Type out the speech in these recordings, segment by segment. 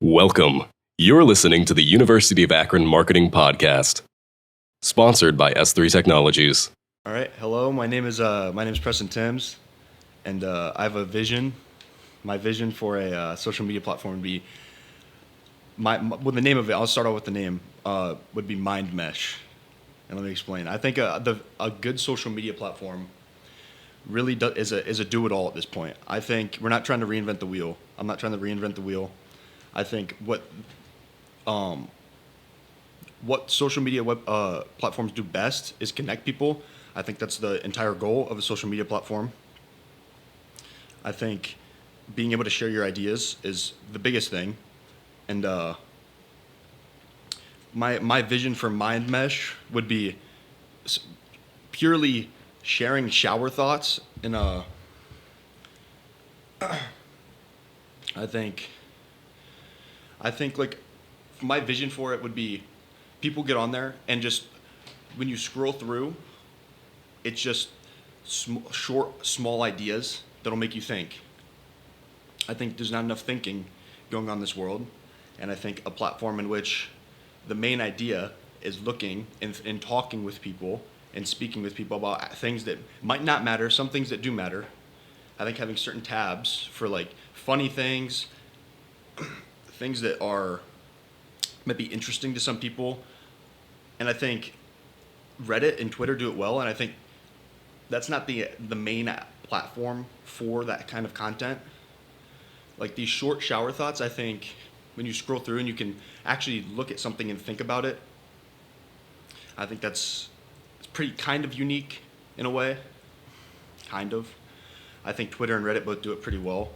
Welcome. You're listening to the University of Akron Marketing Podcast, sponsored by S3 Technologies. All right. Hello. My name is Preston Timms, and I have a vision. My vision for a social media platform would be well, the name of it. I'll start off with the name. Would be Mind Mesh, and let me explain. I think a good social media platform really is a do-it-all at this point. I think we're not trying to reinvent the wheel. I'm not trying to reinvent the wheel. I think what social media platforms do best is connect people. I think that's the entire goal of a social media platform. I think being able to share your ideas is the biggest thing. And my vision for Mind Mesh would be purely sharing shower thoughts. And I think like my vision for it would be people get on there and just when you scroll through, it's just small ideas that'll make you think. I think there's not enough thinking going on in this world, and I think a platform in which the main idea is looking and talking with people and speaking with people about things that might not matter, some things that do matter. I think having certain tabs for like funny things, things that might be interesting to some people, and I think Reddit and Twitter do it well, and I think that's not the main platform for that kind of content. Like these short shower thoughts, I think when you scroll through and you can actually look at something and think about it, I think it's pretty kind of unique in a way. Kind of. I think Twitter and Reddit both do it pretty well.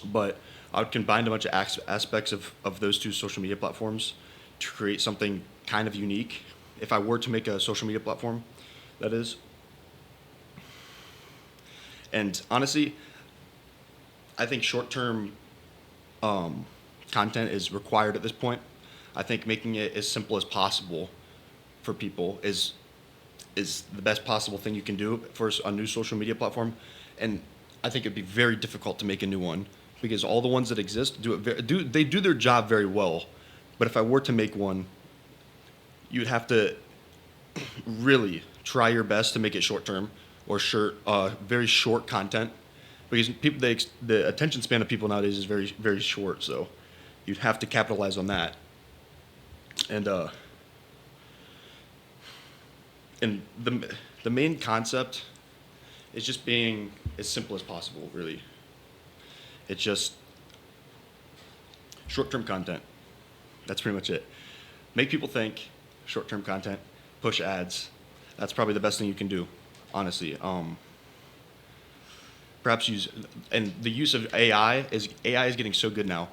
But I would combine a bunch of aspects of those two social media platforms to create something kind of unique. If I were to make a social media platform, that is. And honestly, I think short-term content is required at this point. I think making it as simple as possible for people is the best possible thing you can do for a new social media platform. And I think it'd be very difficult to make a new one because all the ones that exist do their job very well. But if I were to make one, you'd have to really try your best to make it short-term or very short content, because the attention span of people nowadays is very, very short. So you'd have to capitalize on that. And the main concept is just being as simple as possible, really. It's just short-term content. That's pretty much it. Make people think, short-term content, push ads. That's probably the best thing you can do, honestly. Perhaps the use of AI is getting so good now.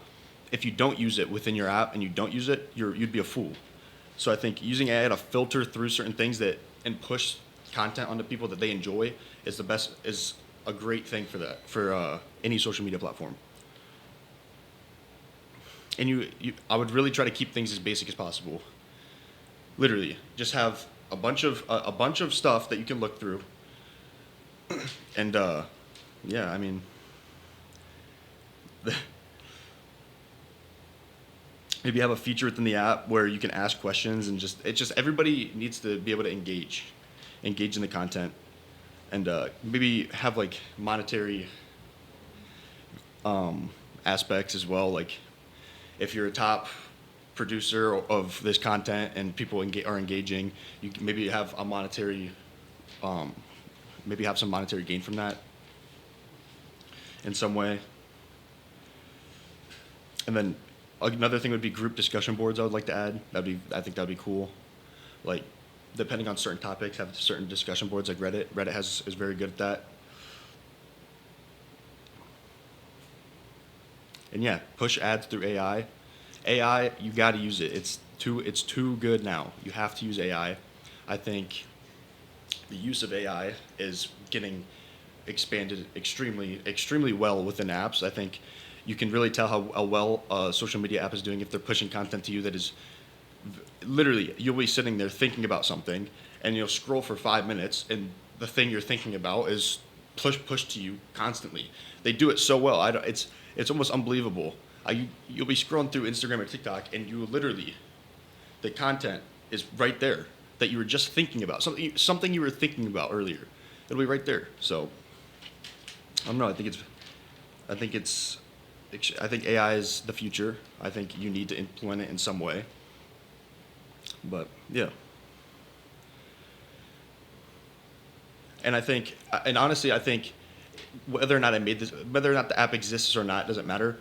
If you don't use it within your app and you don't use it, you'd be a fool. So I think using AI to filter through certain things and push content onto people that they enjoy is a great thing for any social media platform. And I would really try to keep things as basic as possible. Literally, just have a bunch of stuff that you can look through. And yeah, I mean, maybe have a feature within the app where you can ask questions and everybody needs to be able to engage in the content, and maybe have like monetary aspects as well. Like if you're a top producer of this content and people are engaging, you can maybe have a monetary, maybe have some monetary gain from that in some way. And then another thing would be group discussion boards. I would like to add. I think that'd be cool. Like depending on certain topics, have certain discussion boards like Reddit. Reddit is very good at that. And yeah, push ads through AI. AI, you got to use it. It's too good now. You have to use AI. I think the use of AI is getting expanded extremely well within apps. I think you can really tell how well a social media app is doing if they're pushing content to you that is literally, you'll be sitting there thinking about something and you'll scroll for 5 minutes and the thing you're thinking about is pushed to you constantly. They do it so well. It's almost unbelievable. You'll be scrolling through Instagram or TikTok, and the content is right there that you were just thinking about. Something you were thinking about earlier. It'll be right there. So I don't know. I think AI is the future. I think you need to implement it in some way. But yeah. And honestly, I think whether or not whether or not the app exists or not doesn't matter.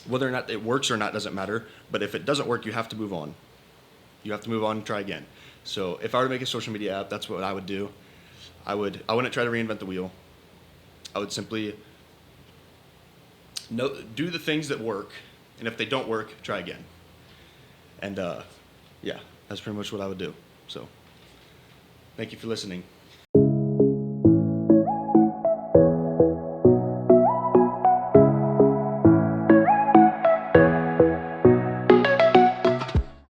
Whether or not it works or not doesn't matter. But if it doesn't work, you have to move on. You have to move on and try again. So if I were to make a social media app, that's what I would do. I wouldn't try to reinvent the wheel. I would simply do the things that work, and if they don't work, try again. And yeah, that's pretty much what I would do. So thank you for listening.